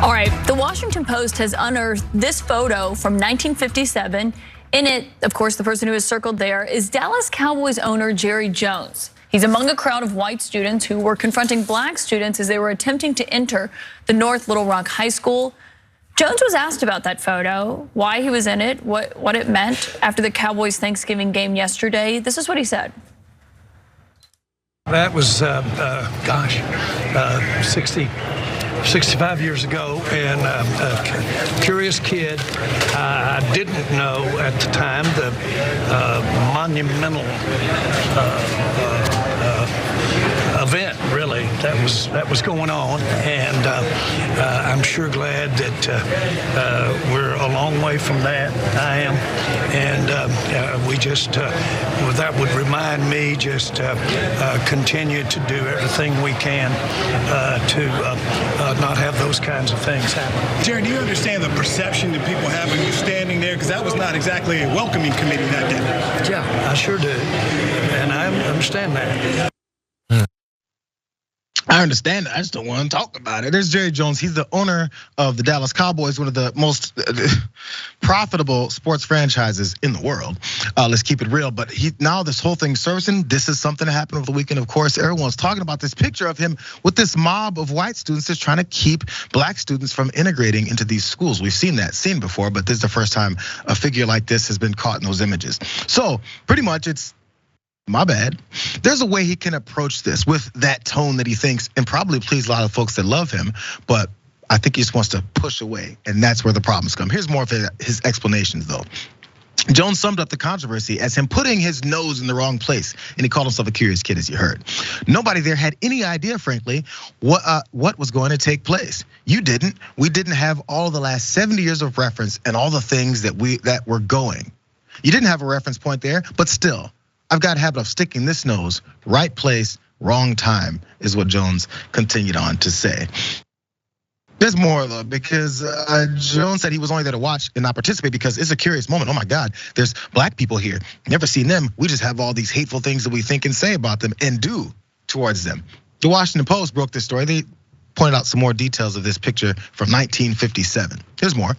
All right, the Washington Post has unearthed this photo from 1957. In it, of course, the person who is circled there is Dallas Cowboys owner Jayar Jackson. He's among a crowd of white students who were confronting black students as they were attempting to enter the North Little Rock High School. Jones was asked about that photo, why he was in it, what it meant after the Cowboys Thanksgiving game yesterday. This is what he said. That was, 65 years ago, and a curious kid. I didn't know at the time the monumental event, really, that was going on, and I'm sure glad that we're a long way from that. I am, and we just that would remind me just continue to do everything we can to not have those kinds of things happen. Jayar, do you understand the perception that people have when you're standing there? Because that was not exactly a welcoming committee that day. Yeah, I sure do, and I understand that. I understand it. I just don't want to talk about it. There's Jayar Jones. He's the owner of the Dallas Cowboys, one of the most profitable sports franchises in the world. Let's keep it real. But now this whole thing servicing, this is something that happened over the weekend. Of course, everyone's talking about this picture of him with this mob of white students that's trying to keep black students from integrating into these schools. We've seen that scene before, but this is the first time a figure like this has been caught in those images. So pretty much it's, my bad. There's a way he can approach this with that tone that he thinks and probably please a lot of folks that love him, but I think he just wants to push away, and that's where the problems come. Here's more of his explanations though. Jones summed up the controversy as him putting his nose in the wrong place, and he called himself a curious kid, as you heard. Nobody there had any idea, frankly, what was going to take place. You didn't. We didn't have all the last 70 years of reference and all the things that were going. You didn't have a reference point there, but still, I've got a habit of sticking this nose, right place, wrong time, is what Jones continued on to say. There's more though, because Jones said he was only there to watch and not participate because it's a curious moment. Oh my God, there's black people here. Never seen them. We just have all these hateful things that we think and say about them and do towards them. The Washington Post broke this story. They pointed out some more details of this picture from 1957. Here's more.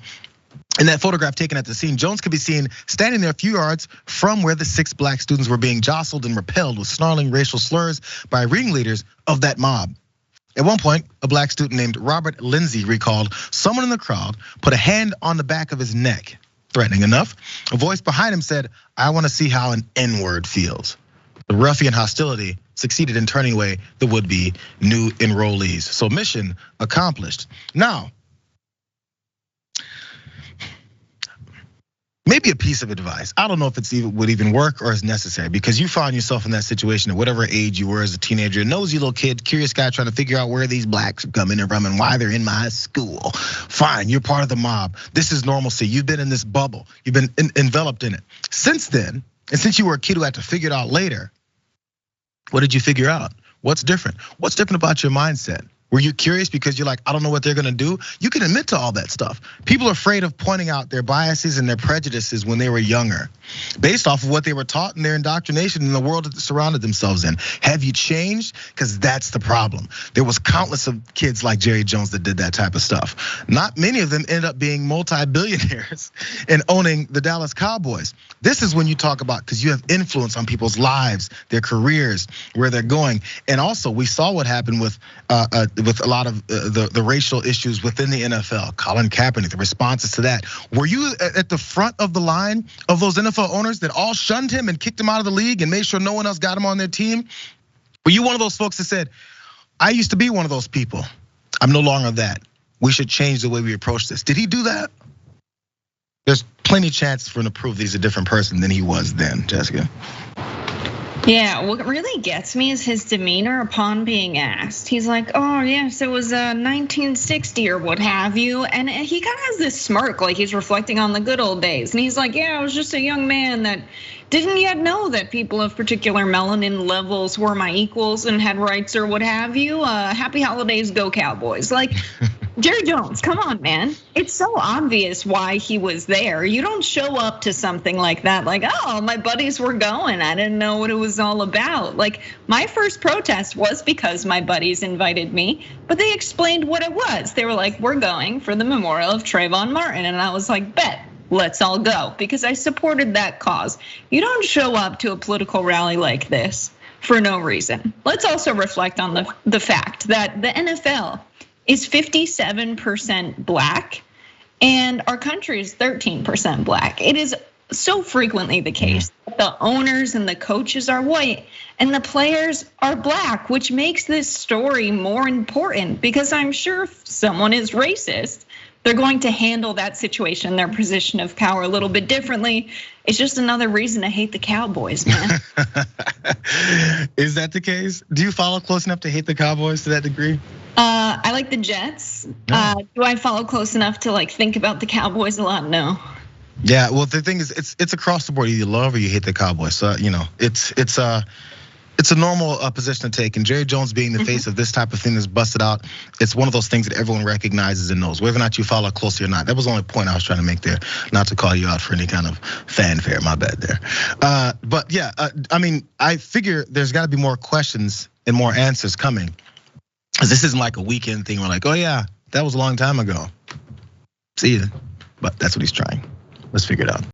In that photograph taken at the scene, Jones could be seen standing there a few yards from where the 6 black students were being jostled and repelled with snarling racial slurs by ringleaders of that mob. At one point, a black student named Robert Lindsay recalled someone in the crowd put a hand on the back of his neck. Threatening enough, a voice behind him said, "I want to see how an N-word feels." The ruffian hostility succeeded in turning away the would-be new enrollees. So mission accomplished. Now, maybe a piece of advice. I don't know if would even work or is necessary, because you found yourself in that situation at whatever age you were as a teenager, a nosy little kid, curious guy trying to figure out where these blacks are coming from and why they're in my school. Fine, you're part of the mob. This is normalcy. You've been in this bubble. You've been enveloped in it. Since then, and since you were a kid who had to figure it out later, what did you figure out? What's different? What's different about your mindset? Were you curious because you're like, I don't know what they're gonna do? You can admit to all that stuff. People are afraid of pointing out their biases and their prejudices when they were younger, based off of what they were taught in their indoctrination in the world that they surrounded themselves in. Have you changed? Because that's the problem. There was countless of kids like Jayar Jones that did that type of stuff. Not many of them ended up being multi-billionaires and owning the Dallas Cowboys. This is when you talk about, because you have influence on people's lives, their careers, where they're going. And also we saw what happened with a lot of the racial issues within the NFL. Colin Kaepernick, the responses to that. Were you at the front of the line of those NFL owners that all shunned him and kicked him out of the league and made sure no one else got him on their team? Were you one of those folks that said, I used to be one of those people. I'm no longer that. We should change the way we approach this. Did he do that? There's plenty of chances for him to prove that he's a different person than he was then, Jessica. Yeah, what really gets me is his demeanor upon being asked. He's like, oh yes, it was 1960 or what have you. And he kind of has this smirk, like he's reflecting on the good old days. And he's like, yeah, I was just a young man that didn't yet know that people of particular melanin levels were my equals and had rights or what have you. Happy holidays, go Cowboys. Like, Jerry Jones, come on, man. It's so obvious why he was there. You don't show up to something like that, like, oh, my buddies were going. I didn't know what it was all about. Like, my first protest was because my buddies invited me, but they explained what it was. They were like, we're going for the memorial of Trayvon Martin. And I was like, bet, let's all go, because I supported that cause. You don't show up to a political rally like this for no reason. Let's also reflect on the fact that the NFL is 57% black, and our country is 13% black. It is so frequently the case that the owners and the coaches are white and the players are black, which makes this story more important, because I'm sure if someone is racist, they're going to handle that situation, their position of power, a little bit differently. It's just another reason to hate the Cowboys, man. Is that the case? Do you follow close enough to hate the Cowboys to that degree? I like the Jets. Do I follow close enough to like think about the Cowboys a lot? No. Yeah, well, the thing is, it's across the board. Either you love or you hate the Cowboys. So it's a normal position to take. And Jerry Jones being the face of this type of thing that's busted out, it's one of those things that everyone recognizes and knows, whether or not you follow closely or not. That was the only point I was trying to make there, not to call you out for any kind of fanfare. My bad there. But yeah, I mean, I figure there's got to be more questions and more answers coming. Because this isn't like a weekend thing. We're like, oh yeah, that was a long time ago. See ya. But that's what he's trying. Let's figure it out.